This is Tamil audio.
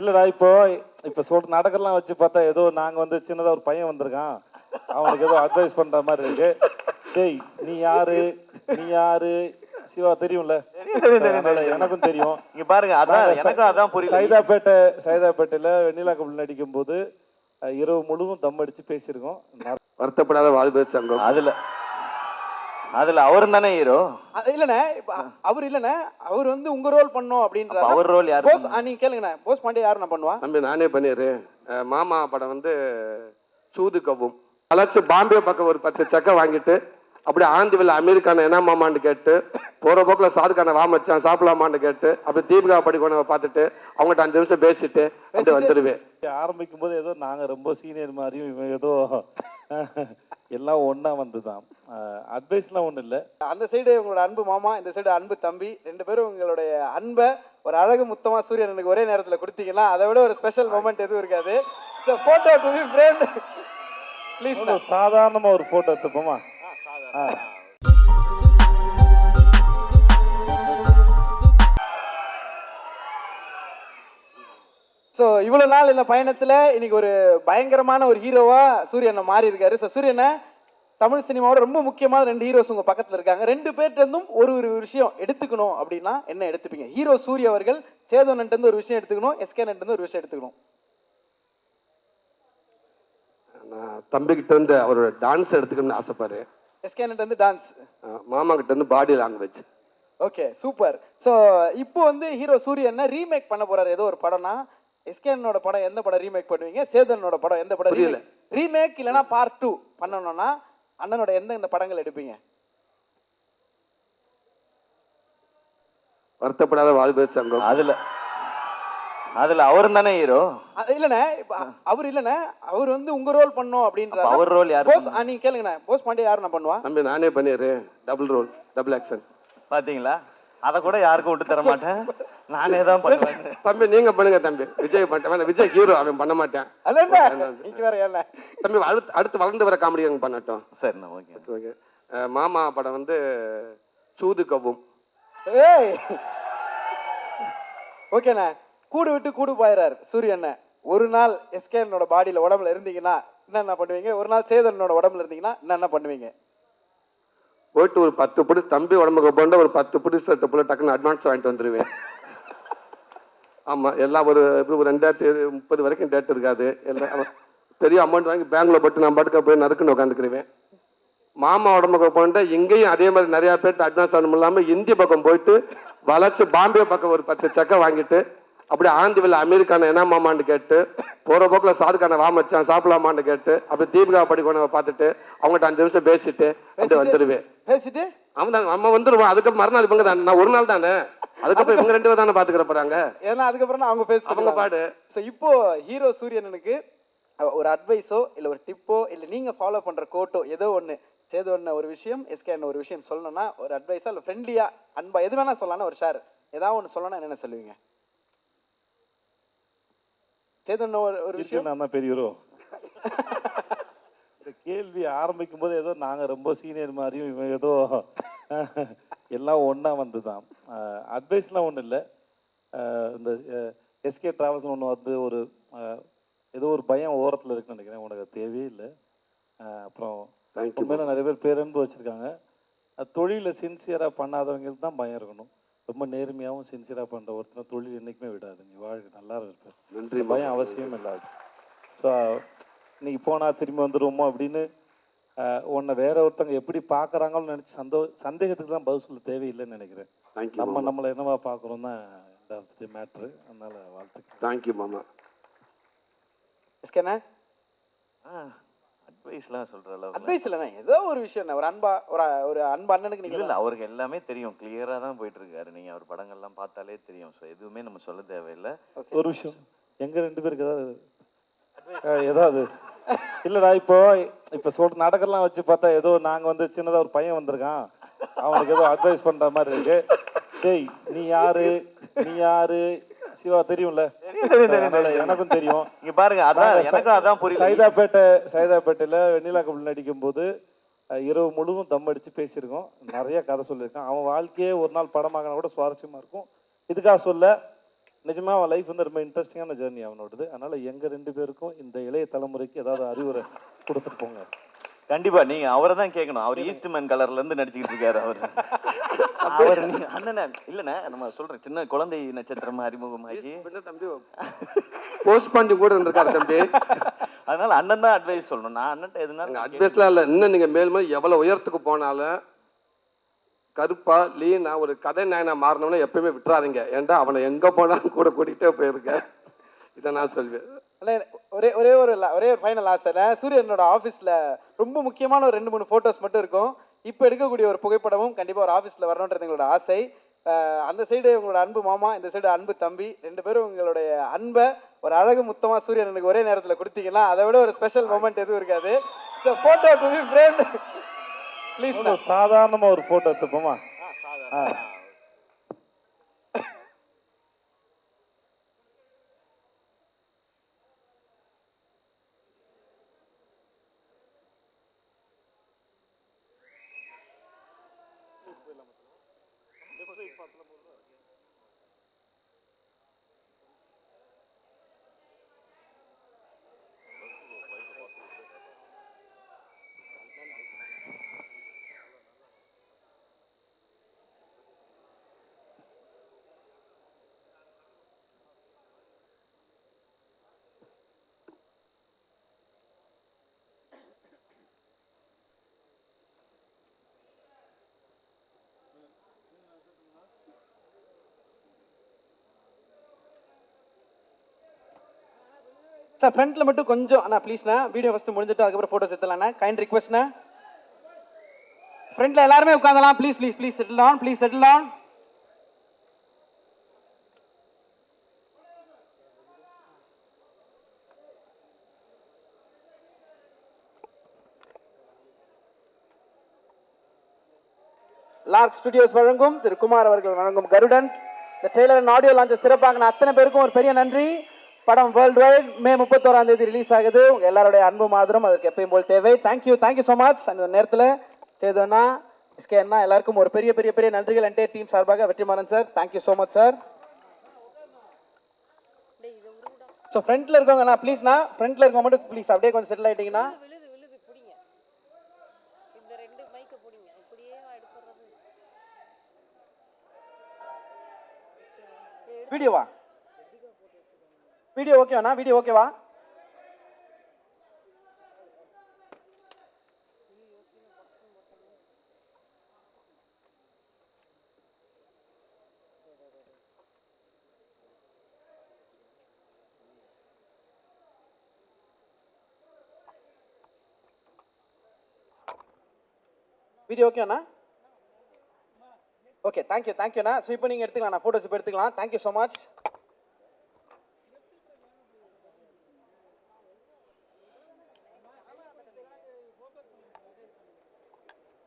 இல்லடா இப்போ இப்ப நாடகம்லாம் வச்சு பார்த்தா ஏதோ நாங்க வந்து சின்னதா ஒரு பையன் வந்திருக்கான், அவனுக்கு ஏதோ அட்வைஸ் பண்ற மாதிரி இருக்கு. டேய் நீ யாரு, நீ யாரு, சிவா தெரியும்ல? அதனால எனக்கும் தெரியும். இங்க பாருங்க, அதான் எனக்கும் அதான் புரியல. சைதாப்பேட்டையில வெண்ணிலா கபல் நடிக்கும் போது இரவு முழுவதும் தம் அடிச்சு பேசியிருக்கோம். வருத்தப்படாத வாழ்வு சங்கம். அதுல அவரும் தானே ஹீரோ. இல்லண்ணே, அவர் இல்லண்ணே, அவர் வந்து உங்க ரோல் பண்ணோம் அப்படின்ற. அவர் ரோல் யாரு? போஸ், நீங்க கேளுங்கண்ணே, போஸ் பாண்டியா யாரு நான் பண்ணுவா? தம்பி நானே பண்ணிடுறேன். மாமா படம் வந்து சூது கவும் அழைச்சு பாம்பே பக்கம் ஒரு 10 சக்கை வாங்கிட்டு அப்படியே ஆந்திவில் அமெரிக்கான என்ன மாமான்னு கேட்டு போற போக்கில் சாதுக்கான வா மச்சான் சாப்பிடலாமான்னு கேட்டு அப்படி தீபிகா படிக்கணும் பார்த்துட்டு அவங்ககிட்ட 5 நிமிஷம் பேசிட்டு அப்படியே வந்துடுவேன். ஆரம்பிக்கும் போது ஏதோ நாங்க ரொம்ப சீனியர் மாதிரியும் இவன் ஏதோ எல்லாம் ஒன்னா வந்துதான். அட்வைஸ்லாம் ஒன்றும் இல்லை. அந்த சைடு உங்களோட அன்பு மாமா, இந்த சைடு அன்பு தம்பி, 2 பேரும் உங்களுடைய அன்பை ஒரு அழகு முத்தமா சூரியனுக்கு ஒரே நேரத்தில் கொடுத்தீங்கன்னா அதை விட ஒரு ஸ்பெஷல் மொமெண்ட் எதுவும் இருக்காது. So photo to be framed please. சாதாரணமாக ஒரு போட்டோ எடுத்துப்போமா? ஸோ இவ்வளோ நாள் இந்த பயணத்தில் இன்னைக்கு ஒரு பயங்கரமான ஒரு ஹீரோவா சூரியனை மாறி இருக்காரு. ஸோ சூரியனை தமிழ் சினிமாவோட ரொம்ப முக்கியமான 2 ஹீரோஸ் உங்கள் பக்கத்தில் இருக்காங்க. 2 பேர்ட்டேருந்தும் ஒரு விஷயம் எடுத்துக்கணும் அப்படின்னா என்ன எடுத்துப்பீங்க? ஹீரோ சூரிய அவர்கள் சேதோனன்ட்டு ஒரு விஷயம் எடுத்துக்கணும், எஸ்கேனன்ட்டு ஒரு விஷயம் எடுத்துக்கணும். நான் தம்பிக்கிட்ட இருந்து அவரோட டான்ஸ் எடுத்துக்கணும்னு ஆசைப்பாரு. எஸ்கேனன்ட்டு வந்து டான்ஸ், மாமா கிட்ட இருந்து body language. Okay super. So இப்போ வந்து ஹீரோ சூரியனை ரீமேக் பண்ண போறாரு ஏதோ ஒரு படம்னா, எஸ்கேனோட படம் எந்த படம் ரீமேக் பண்ணுவீங்க? சேதனோட படம் எந்த படம் ரீமேக் இல்லைன்னா பார்ட் 2 பண்ணணும்னா அண்ணனோட எந்த படங்கள் எடுப்பீங்க? வருத்தப்படாத வாழ்வு சங்கம். அதுல அவரும் தானே ஹீரோ. இல்லண்ணே, அவர் இல்லண்ணே, அவர் வந்து உங்க ரோல் பண்ணோம் அப்படின்ற. அவர் ரோல் யாரு? போஸ், நீங்க கேளுங்கண்ணே, போஸ் பாண்டியா யாரு நான் பண்ணுவா? தம்பி நானே பண்ணிடுறேன். Double role, double action. பாத்தீங்களா? அதை கூட யாருக்கும் விட்டு தர மாட்டேன், நானே தான் பண்ணுவேன். தம்பி நீங்க பண்ணுங்க தம்பி. விஜய் பண்ண, விஜய் ஹீரோ, அவன் பண்ண மாட்டேன். தம்பி அடுத்து வளர்ந்து வர காமெடி பண்ணட்டும். சரி ஓகே ஓகே. மாமா படம் வந்து சூது கவும். ஓகேண்ணே, கூடு விட்டு கூடு போயிறாரு சூரியண்ண. ஒரு நாள் எஸ்கேனோட பாடியில உடம்புல இருந்தீங்கன்னா என்ன பண்ணுவீங்க? ஒரு நாள் சேதனோட உடம்புல இருந்தீங்கன்னா என்ன பண்ணுவீங்க? போயிட்டு ஒரு 10 பிடி தம்பி உடம்புக்கு போண்ட ஒரு 10 பிடி சட்டை போல டக்குன்னு அட்வான்ஸ் வாங்கிட்டு வந்துருவேன். ஆமா, எல்லாம் ஒரு 2030 வரைக்கும் டேட் இருக்காது. எல்லாம் பெரிய அமௌண்ட் வாங்கி பேங்க்ல போட்டு நான் பாட்டுக்க போய் நறுக்குன்னு உட்காந்துக்கிருவேன். மாமா உடம்புக்கு போண்ட இங்கேயும் அதே மாதிரி நிறைய பேர்ட்டு அட்வான்ஸ் ஆகணும் இல்லாம இந்தி பக்கம் போயிட்டு வளைச்சு பாம்பே பக்கம் ஒரு 10 சக்கை வாங்கிட்டு அப்படியே ஆந்திவில் அமெரிக்கான என்ன மாமான்னு கேட்டு போற போக்கில் சாதுக்கான வா மச்சான் சாப்பிடலாமான்னு கேட்டு அப்படி தீபிகா படிக்கணும் பார்த்துட்டு அவங்ககிட்ட 5 நிமிஷம் பேசிட்டு அப்படியே வந்துருவேன். பேசிட்டு அவன் தான் நம்ம வந்துருவோம். அதுக்கப்புறம் மறுநாள் இவங்க தான், நான் ஒரு நாள் தானே, அதுக்கப்புறம் இவங்க 2 பேர் தானே பாத்துக்கிற போறாங்க. ஏன்னா அதுக்கப்புறம் அவங்க பேச அவங்க பாடு. ஸோ இப்போ ஹீரோ சூரியனுக்கு ஒரு அட்வைஸோ இல்லை ஒரு டிப்போ இல்லை நீங்க ஃபாலோ பண்ற கோட்டோ ஏதோ ஒன்று, சேதோன்னு ஒரு விஷயம், எஸ்கேன்னு ஒரு விஷயம் சொல்லணும்னா ஒரு அட்வைஸா இல்லை ஃப்ரெண்ட்லியா அன்பா எது வேணா சொல்லலாம், ஒரு ஷேர் ஏதாவது ஒன்று சொல்லணும்னா என்னென்ன சொல்லுவீங்க? சேதன் ஒரு விஷயம் நான் தான் பெரியரோ. இந்த கேள்வி ஆரம்பிக்கும் போது ஏதோ நாங்க ரொம்ப சீனியர் மாதிரியும் இவன் ஏதோ எல்லாம் ஒன்னா வந்துதான். அட்வைஸ்லாம் ஒன்றும் இல்லை. இந்த எஸ்கே டிராவல்ஸ் ஒன்று வந்து ஒரு ஏதோ ஒரு பயம் ஓரத்தில் இருக்குன்னு நினைக்கிறேன். உனக்கு தேவையே இல்லை. அப்புறம் உண்மையில நிறைய பேர் பேரன்பு வச்சுருக்காங்க. தொழிலில் சின்சியராக பண்ணாதவங்களுக்கு தான் பயம் இருக்கணும். ரொம்ப நேர்மையாகவும் சின்சியராக பண்ணுற ஒருத்தர் தொழில் என்றைக்குமே விடாது. நீ வாழ்க்கை நல்லா இருப்பேன். நன்றி. பயம் அவசியம் இல்லாது. ஸோ இன்னைக்கு போனால் திரும்பி வந்துடுவோமோ அப்படின்னு உன்னை வேற ஒருத்தவங்க எப்படி பார்க்குறாங்கன்னு நினச்சி சந்தேகத்துக்கு தான் பதில் சொல்ல தேவையில்லைன்னு நினைக்கிறேன். நம்மளை என்னவா பார்க்குறோம் தான் மேட்ரு. அதனால வாழ்த்துக்கள். தேங்க்யூ மாமா. எஸ்கேண்ணே அட்வைஸ்லாம் சொல்ற அளவுக்கு அட்வைஸ் இல்லைண்ணா, ஏதோ ஒரு விஷயம் ஒரு அன்பா ஒரு அன்பு அண்ணனுக்கு நீங்க இல்லை, அவருக்கு எல்லாமே தெரியும், கிளியரா தான் போயிட்டு இருக்காரு. நீங்க அவர் படங்கள்லாம் பார்த்தாலே தெரியும். ஸோ எதுவுமே நம்ம சொல்ல தேவையில்லை. ஒரு விஷயம், எங்க 2 பேருக்கு ஏதாவது இல்லடா இப்போ நாடகம்லாம் வச்சு பார்த்தா ஏதோ நாங்க வந்து சின்னதா ஒரு பையன் வந்திருக்கான், அவனுக்கு ஏதோ அட்வைஸ் பண்ற மாதிரி இருக்கு. டேய் நீ யாரு, நீ யாரு, சிவா தெரியும்ல? எனக்கும் தெரியும். இங்க பாருங்க, அதான் எனக்கும் அதான் புரியல. சைதாப்பேட்டையில வெண்ணிலா கபல் நடிக்கும் போது இரவு முழுவதும் தம் அடிச்சு பேசியிருக்கோம். நிறைய கதை சொல்லியிருக்கான். அவன் வாழ்க்கையே ஒரு நாள் படமாகனா கூட சுவாரஸ்யமா இருக்கும். இதுக்காக சொல்ல நிஜமாக அவன் லைஃப் வந்து ரொம்ப இன்ட்ரெஸ்டிங்கான ஜேர்னி அவனோடது. அதனால் எங்கள் 2 பேருக்கும் இந்த இளைய தலைமுறைக்கு ஏதாவது அறிவுரை கொடுத்துட்டு போங்க. கண்டிப்பா நீங்க அவரை தான் கேட்கணும். அவர் ஈஸ்ட்மேன் கலர்ல இருந்து நடிச்சுக்கிட்டு இருக்காரு அவர். அவர் நீங்க அண்ணனே இல்லண்ணே நம்ம சொல்றேன் சின்ன குழந்தை நட்சத்திரமா அறிமுகமாகி தம்பி போஸ்ட் பண்ணி கூட இருந்திருக்காரு தம்பி. அதனால அண்ணன் தான் அட்வைஸ் சொல்லணும். நான் அண்ணன் எதுனாலும் அட்வைஸ்லாம் இல்லை. இன்னும் நீங்க மேலும் எவ்வளவு உயரத்துக்கு போனாலும் கருப்பா லீனா ஒரு கதை நாயனா மாறினவன எப்பயுமே விட்டுறாதீங்க. ஏன்டா அவனை எங்க போனாலும் கூட கூட்டிகிட்டே போயிருக்கேன். இதை நான் சொல்வேன். அண்ணே, ஒரே ஒரு ஃபைனல் ஆசை. சூரியனோட ஆஃபீஸில் ரொம்ப முக்கியமான ஒரு 2-3 ஃபோட்டோஸ் மட்டும் இருக்கும். இப்போ எடுக்கக்கூடிய ஒரு புகைப்படமும் கண்டிப்பாக ஒரு ஆஃபீஸில் வரணுன்றது எங்களோட ஆசை. அந்த சைடு உங்களோட அன்பு மாமா, இந்த சைடு அன்பு தம்பி, 2 பேரும் உங்களுடைய அன்பை ஒரு அழகு முத்தமாக சூரியனுக்கு ஒரே நேரத்தில் கொடுத்தீங்கன்னா அதை விட ஒரு ஸ்பெஷல் மூமெண்ட் எதுவும் இருக்காது. So photo to be framed please. சாதாரணமாக ஒரு ஃபோட்டோ எடுத்துப்போமா? சார் ஃப்ரண்ட்ல மட்டும் கொஞ்சம் அண்ணா ப்ளீஸ்ண்ணா. வீடியோ ஃபஸ்ட்டு முடிஞ்சிட்டு அதுக்கப்புறம் ஃபோட்டோஸ் எடுத்துலாண்ணா. கைண்ட் ரிக்வெஸ்ட்ண்ணா. ஃப்ரண்ட்ல எல்லாருமே உட்காந்தலாம். ப்ளீஸ் ப்ளீஸ் ப்ளீஸ் செட்டில் ஆன். ப்ளீஸ் செட்டில் ஆன். லார்க் ஸ்டுடியோஸ் வழங்கும் திரு குமார் அவர்கள் வழங்கும் கருடன் இந்த ட்ரெய்லர் அண்ட் ஆடியோ லான்ச் சிறப்பாக அத்தனை பேருக்கும் ஒரு பெரிய நன்றி. படம் வேர்ல்டு வைட் மே 31ஆம் தேதி ரிலீஸ் ஆகுது. உங்கள் எல்லாருடைய அன்பு மாதிரம் அதற்கு எப்பயும் போல் தேவை. Thank you so much. அந்த நேரத்தில் சேதுண்ணா, எஸ்கே அண்ணா எல்லாருக்கும் ஒரு பெரிய பெரிய பெரிய நன்றிகள் என்டையர் டீம் சார்பாக. Vetrimaaran sir, thank you so much sir. So ஃப்ரண்ட்ல இருக்கவங்கண்ணா ப்ளீஸ்ண்ணா, ஃப்ரண்ட்ல இருக்கவங்க மட்டும் ப்ளீஸ் அப்படியே கொஞ்சம் செட்டில் ஆகிட்டீங்கன்னா. வீடியோவா? வீடியோ ஓகேவாண்ணா? வீடியோ ஓகேவா? வீடியோ ஓகேண்ணா? ஓகே தேங்க்யூண்ணா. ஸோ இப்போ நீங்கள் எடுத்துக்கலாம், நான் ஃபோட்டோஸ் இப்போ எடுத்துக்கலாம். Thank you so much.